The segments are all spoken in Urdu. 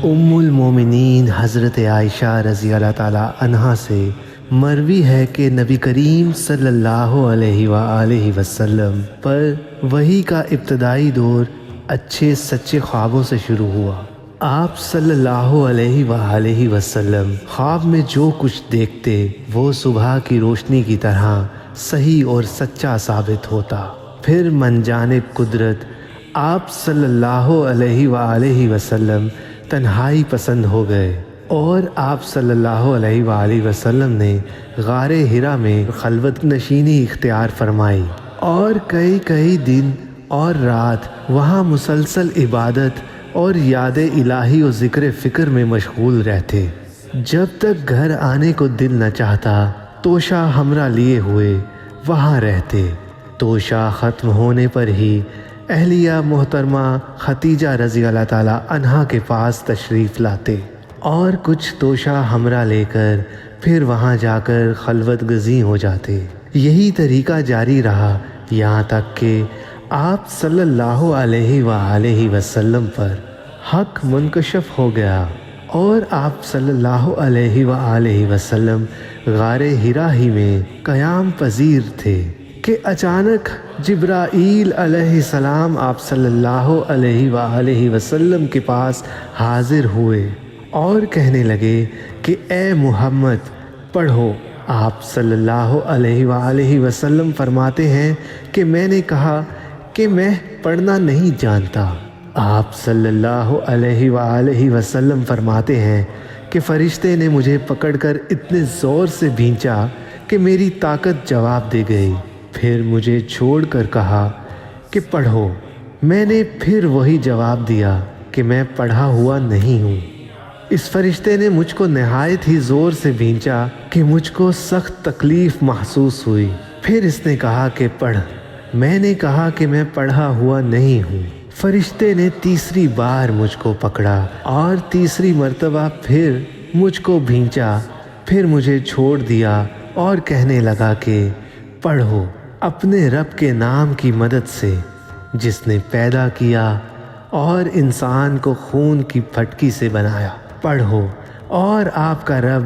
ام المومنین حضرت عائشہ رضی اللہ تعالیٰ عنہا سے مروی ہے کہ نبی کریم صلی اللہ علیہ وآلہ وسلم پر وحی کا ابتدائی دور اچھے سچے خوابوں سے شروع ہوا۔ آپ صلی اللہ علیہ وآلہ وسلم خواب میں جو کچھ دیکھتے وہ صبح کی روشنی کی طرح صحیح اور سچا ثابت ہوتا۔ پھر من جانب قدرت آپ صلی اللہ علیہ وآلہ وسلم تنہائی پسند ہو گئے اور آپ صلی اللہ علیہ وآلہ وسلم نے غار حرا میں خلوت نشینی اختیار فرمائی اور کئی دن اور رات وہاں مسلسل عبادت اور یاد الہی و ذکر فکر میں مشغول رہتے۔ جب تک گھر آنے کو دل نہ چاہتا توشہ ہمراہ لیے ہوئے وہاں رہتے۔ توشہ ختم ہونے پر ہی اہلیہ محترمہ خدیجہ رضی اللہ تعالیٰ عنہا کے پاس تشریف لاتے اور کچھ توشہ ہمراہ لے کر پھر وہاں جا کر خلوت گزیں ہو جاتے۔ یہی طریقہ جاری رہا یہاں تک کہ آپ صلی اللہ علیہ وآلہ وسلم پر حق منکشف ہو گیا اور آپ صلی اللہ علیہ وآلہ وسلم غار حرا ہی میں قیام پذیر تھے کہ اچانک جبرائیل علیہ السلام آپ صلی اللہ علیہ وآلہ وسلم کے پاس حاضر ہوئے اور کہنے لگے کہ اے محمد پڑھو۔ آپ صلی اللہ علیہ وآلہ وسلم فرماتے ہیں کہ میں نے کہا کہ میں پڑھنا نہیں جانتا۔ آپ صلی اللہ علیہ وآلہ وسلم فرماتے ہیں کہ فرشتے نے مجھے پکڑ کر اتنے زور سے بھینچا کہ میری طاقت جواب دے گئی۔ پھر مجھے چھوڑ کر کہا کہ پڑھو۔ میں نے پھر وہی جواب دیا کہ میں پڑھا ہوا نہیں ہوں۔ اس فرشتے نے مجھ کو نہایت ہی زور سے بھینچا کہ مجھ کو سخت تکلیف محسوس ہوئی۔ پھر اس نے کہا کہ پڑھ۔ میں نے کہا کہ میں پڑھا ہوا نہیں ہوں۔ فرشتے نے تیسری بار مجھ کو پکڑا اور تیسری مرتبہ پھر مجھ کو بھینچا۔ پھر مجھے چھوڑ دیا اور کہنے لگا کہ پڑھو اپنے رب کے نام کی مدد سے جس نے پیدا کیا اور انسان کو خون کی پھٹکی سے بنایا۔ پڑھو اور آپ کا رب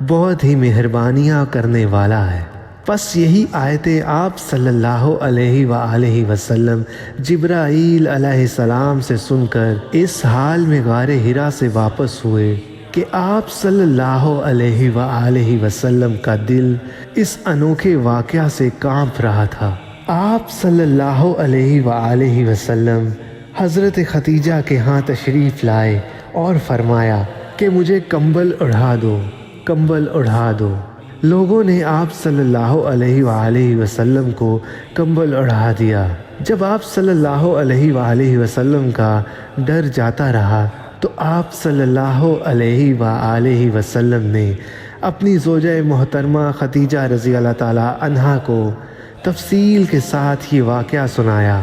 بہت ہی مہربانیاں کرنے والا ہے۔ پس یہی آیتیں آپ صلی اللہ علیہ وآلہ وسلم جبرائیل علیہ السلام سے سن کر اس حال میں غار حرا سے واپس ہوئے کہ آپ صلی اللہ علیہ وآلہ وسلم کا دل اس انوکھے واقعہ سے کانپ رہا تھا۔ آپ صلی اللہ علیہ وآلہ وسلم حضرت خدیجہ کے ہاں تشریف لائے اور فرمایا کہ مجھے کمبل اڑھا دو، کمبل اڑھا دو۔ لوگوں نے آپ صلی اللہ علیہ وآلہ وسلم کو کمبل اڑھا دیا۔ جب آپ صلی اللہ علیہ وآلہ وسلم کا ڈر جاتا رہا تو آپ صلی اللہ علیہ وآلہ وسلم نے اپنی زوجہ محترمہ خدیجہ رضی اللہ تعالیٰ عنہا کو تفصیل کے ساتھ یہ واقعہ سنایا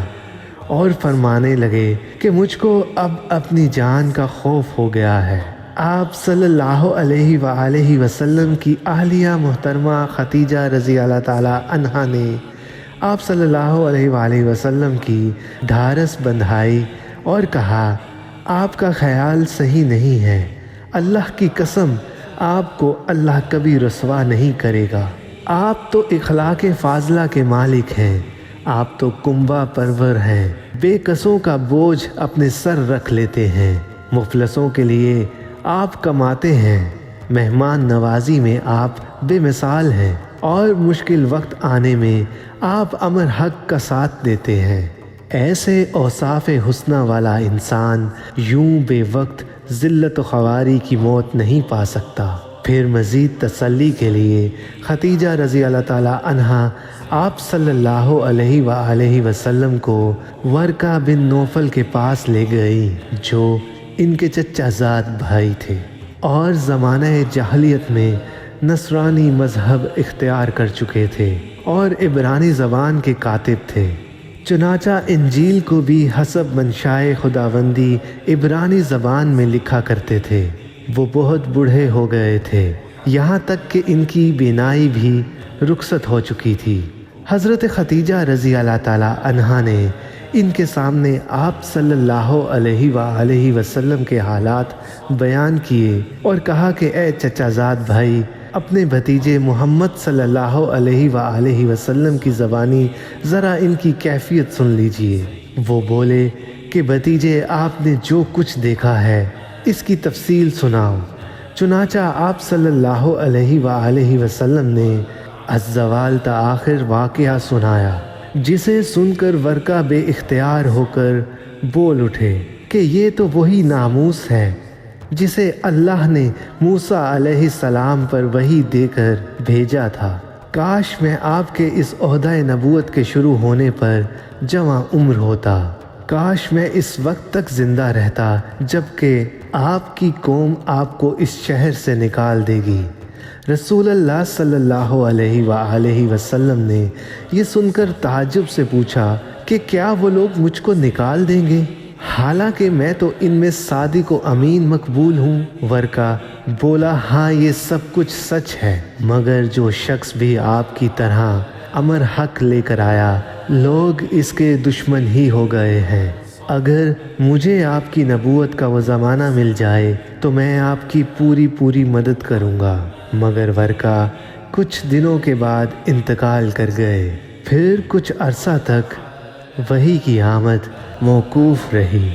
اور فرمانے لگے کہ مجھ کو اب اپنی جان کا خوف ہو گیا ہے۔ آپ صلی اللہ علیہ وآلہ وسلم کی اہلیہ محترمہ خدیجہ رضی اللہ تعالیٰ عنہا نے آپ صلی اللہ علیہ وآلہ وسلم کی ڈھارس بندھائی اور کہا آپ کا خیال صحیح نہیں ہے، اللہ کی قسم آپ کو اللہ کبھی رسوا نہیں کرے گا۔ آپ تو اخلاق فاضلہ کے مالک ہیں، آپ تو کنبہ پرور ہیں، بے کسوں کا بوجھ اپنے سر رکھ لیتے ہیں، مفلسوں کے لیے آپ کماتے ہیں، مہمان نوازی میں آپ بے مثال ہیں اور مشکل وقت آنے میں آپ امر حق کا ساتھ دیتے ہیں۔ ایسے اوصاف حسنہ والا انسان یوں بے وقت ذلت و خواری کی موت نہیں پا سکتا۔ پھر مزید تسلی کے لیے خدیجہ رضی اللہ تعالیٰ عنہا آپ صلی اللہ علیہ وآلہ وسلم کو ورقہ بن نوفل کے پاس لے گئی جو ان کے چچا زاد بھائی تھے اور زمانہ جاہلیت میں نصرانی مذہب اختیار کر چکے تھے اور عبرانی زبان کے کاتب تھے۔ چنانچہ انجیل کو بھی حسب منشائے خداوندی عبرانی زبان میں لکھا کرتے تھے۔ وہ بہت بوڑھے ہو گئے تھے، یہاں تک کہ ان کی بینائی بھی رخصت ہو چکی تھی۔ حضرت خدیجہ رضی اللہ تعالیٰ عنہا نے ان کے سامنے آپ صلی اللہ علیہ وسلم کے حالات بیان کیے اور کہا کہ اے چچا زاد بھائی، اپنے بھتیجے محمد صلی اللہ علیہ وسلم کی زبانی ذرا ان کی کیفیت سن لیجئے۔ وہ بولے کہ بھتیجے، آپ نے جو کچھ دیکھا ہے اس کی تفصیل سناؤ۔ چنانچہ آپ صلی اللہ علیہ وسلم نے الزوال تا آخر واقعہ سنایا، جسے سن کر ورقہ بے اختیار ہو کر بول اٹھے کہ یہ تو وہی ناموس ہے جسے اللہ نے موسیٰ علیہ السلام پر وحی دے کر بھیجا تھا۔ کاش میں آپ کے اس عہدہ نبوت کے شروع ہونے پر جوان عمر ہوتا، کاش میں اس وقت تک زندہ رہتا جب کہ آپ کی قوم آپ کو اس شہر سے نکال دے گی۔ رسول اللہ صلی اللہ علیہ وسلم نے یہ سن کر تعجب سے پوچھا کہ کیا وہ لوگ مجھ کو نکال دیں گے، حالانکہ میں تو ان میں صادق و امین مقبول ہوں۔ ورقہ بولا، ہاں یہ سب کچھ سچ ہے، مگر جو شخص بھی آپ کی طرح امر حق لے کر آیا، لوگ اس کے دشمن ہی ہو گئے ہیں۔ اگر مجھے آپ کی نبوت کا وہ زمانہ مل جائے تو میں آپ کی پوری مدد کروں گا۔ مگر ورقہ کچھ دنوں کے بعد انتقال کر گئے۔ پھر کچھ عرصہ تک وحی کی آمد موقوف رہی۔